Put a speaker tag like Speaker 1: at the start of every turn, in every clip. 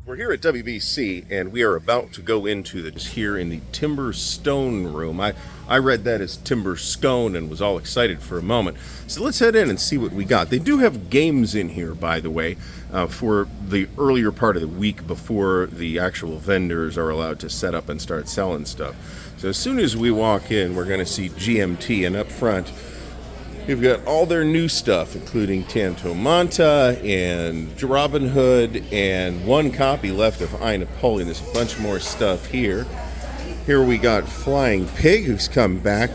Speaker 1: We're here at WBC, and we are about to go into here in the Timber Stone room. I read that as Timber Scone and was all excited for a moment. So let's head in and see what we got. They do have games in here, by the way, for the earlier part of the week before the actual vendors are allowed to set up and start selling stuff. So as soon as we walk in, we're going to see GMT, and up front, you've got all their new stuff, including Tanto Manta and Robin Hood, and one copy left of I, Napoleon. There's a bunch more stuff here. Here we got Flying Pig, who's come back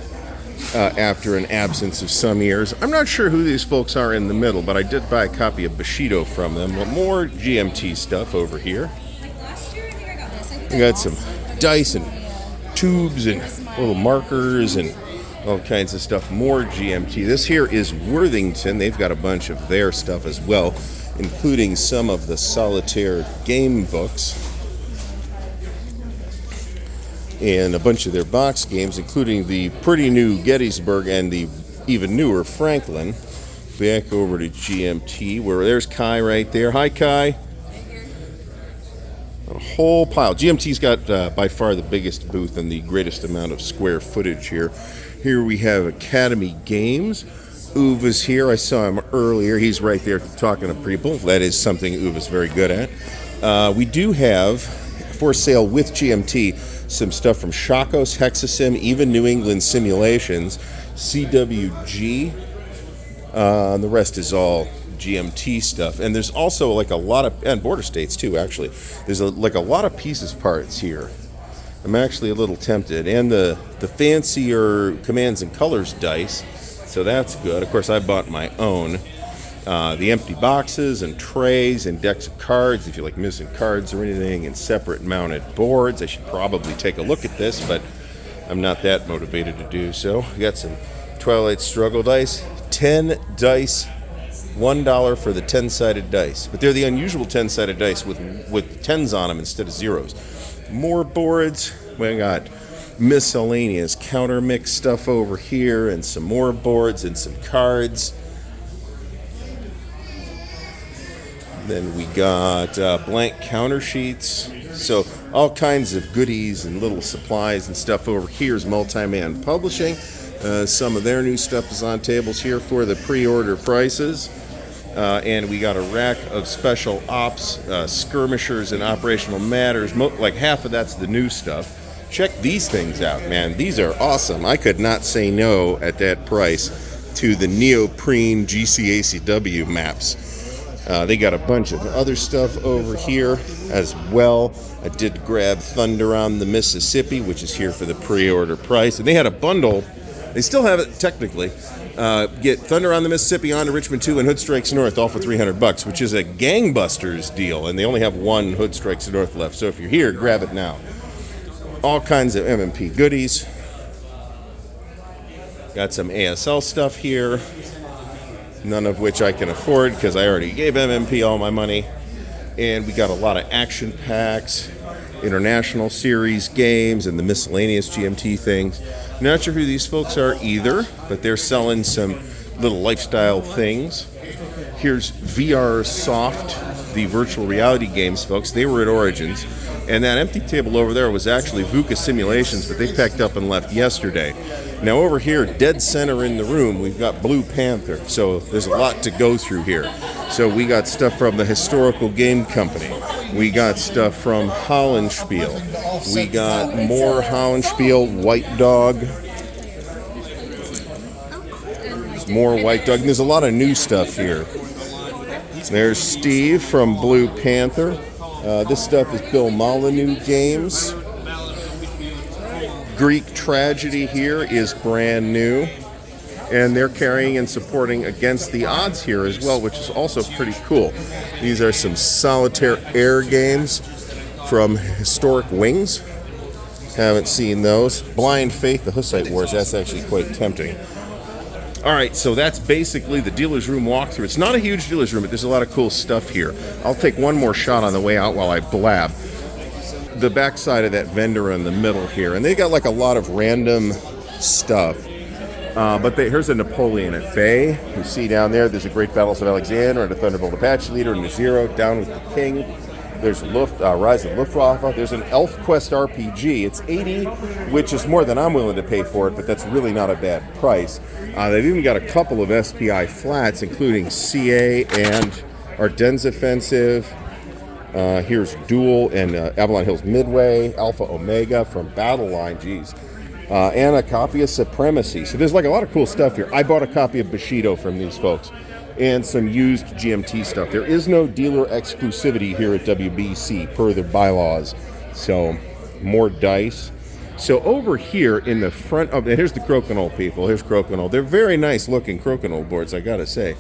Speaker 1: after an absence of some years. I'm not sure who these folks are in the middle, but I did buy a copy of Bushido from them. But more GMT stuff over here. We got some dice and tubes and little markers and all kinds of stuff. More GMT. This here is Worthington. They've got a bunch of their stuff as well, including some of the solitaire game books and a bunch of their box games, including the pretty new Gettysburg and the even newer Franklin. Back over to GMT, where there's Kai right there. Hi, Kai. A whole pile. GMT's got by far the biggest booth and the greatest amount of square footage here. Here we have Academy Games. Uva's here. I saw him earlier. He's right there talking to people. That is something Uva's very good at. We do have, for sale with GMT, some stuff from Shakos, Hexasim, even New England Simulations, CWG. The rest is all GMT stuff. And there's also like a lot of, and Border States too, actually. There's like a lot of pieces parts here. I'm actually a little tempted. And the fancier Commands and Colors dice, so that's good. Of course, I bought my own. The empty boxes and trays and decks of cards, if you like missing cards or anything, and separate mounted boards. I should probably take a look at this, but I'm not that motivated to do so. We got some Twilight Struggle dice. 10 dice, $1 for the 10-sided dice. But they're the unusual 10-sided dice with 10s on them instead of zeros. More boards. We got miscellaneous counter mix stuff over here, and some more boards and some cards. Then we got blank counter sheets. So all kinds of goodies and little supplies and stuff over here is Multi-Man Publishing. Some of their new stuff is on tables here for the pre-order prices. And we got a rack of special ops, skirmishers, and operational matters. Like half of that's the new stuff. Check these things out, man. These are awesome. I could not say no at that price to the neoprene GCACW maps. They got a bunch of other stuff over here as well. I did grab Thunder on the Mississippi, which is here for the pre-order price. And they had a bundle. They still have it technically. Get Thunder on the Mississippi, On to Richmond 2, and Hood Strikes North, all for $300, which is a gangbusters deal. And they only have one Hood Strikes North left. So if you're here, grab it now. All kinds of M&P goodies. Got some ASL stuff here. None of which I can afford because I already gave MMP all my money. And we got a lot of action packs, international series games, and the miscellaneous GMT things. Not sure who these folks are either, but they're selling some little lifestyle things. Here's VR Soft, the virtual reality games, folks. They were at Origins. And that empty table over there was actually VUCA Simulations, but they packed up and left yesterday. Now over here, dead center in the room, we've got Blue Panther. So there's a lot to go through here. So we got stuff from the Historical Game Company. We got stuff from Hollandspiel. We got more Hollandspiel, White Dog. More White Dog. And there's a lot of new stuff here. There's Steve from Blue Panther. This stuff is Bill Molyneux games. Greek Tragedy here is brand new. And they're carrying and supporting Against the Odds here as well, which is also pretty cool. These are some solitaire air games from Historic Wings. Haven't seen those. Blind Faith, the Hussite Wars, that's actually quite tempting. All right, so that's basically the dealer's room walkthrough. It's not a huge dealer's room, but there's a lot of cool stuff here. I'll take one more shot on the way out while I blab. The backside of that vendor in the middle here, and they got like a lot of random stuff. But here's a Napoleon at Bay. You see down there, there's a Great Battles of Alexander and a Thunderbolt Apache Leader and a Zero down with the King. There's Rise of Luftwaffe. There's an Elf Quest RPG. It's $80, which is more than I'm willing to pay for it, but that's really not a bad price. They've even got a couple of SPI flats, including CA and Ardennes Offensive. Here's Duel and Avalon Hills Midway, Alpha Omega from Battle Line, and a copy of Supremacy. So there's like a lot of cool stuff here. I bought a copy of Bushido from these folks and some used GMT stuff. There is no dealer exclusivity here at WBC per their bylaws. So more dice. So over here in the front of, here's the Crokinole people. Here's Crokinole. They're very nice looking Crokinole boards, I gotta say.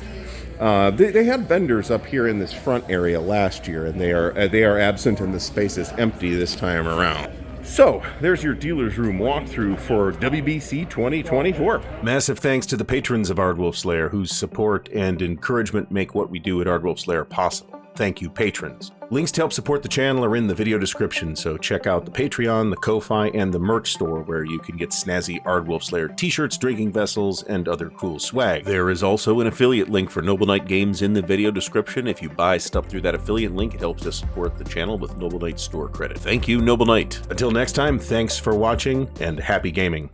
Speaker 1: They had vendors up here in this front area last year, and they are absent, and the space is empty this time around. So, there's your dealer's room walkthrough for WBC 2024. Massive thanks to the patrons of Ardwulf's Lair, whose support and encouragement make what we do at Ardwulf's Lair possible. Thank you, patrons. Links to help support the channel are in the video description, so check out the Patreon, the Ko-Fi, and the merch store where you can get snazzy Ardwulf's Lair t-shirts, drinking vessels, and other cool swag. There is also an affiliate link for Noble Knight Games in the video description. If you buy stuff through that affiliate link, it helps to support the channel with Noble Knight store credit. Thank you, Noble Knight. Until next time, thanks for watching, and happy gaming.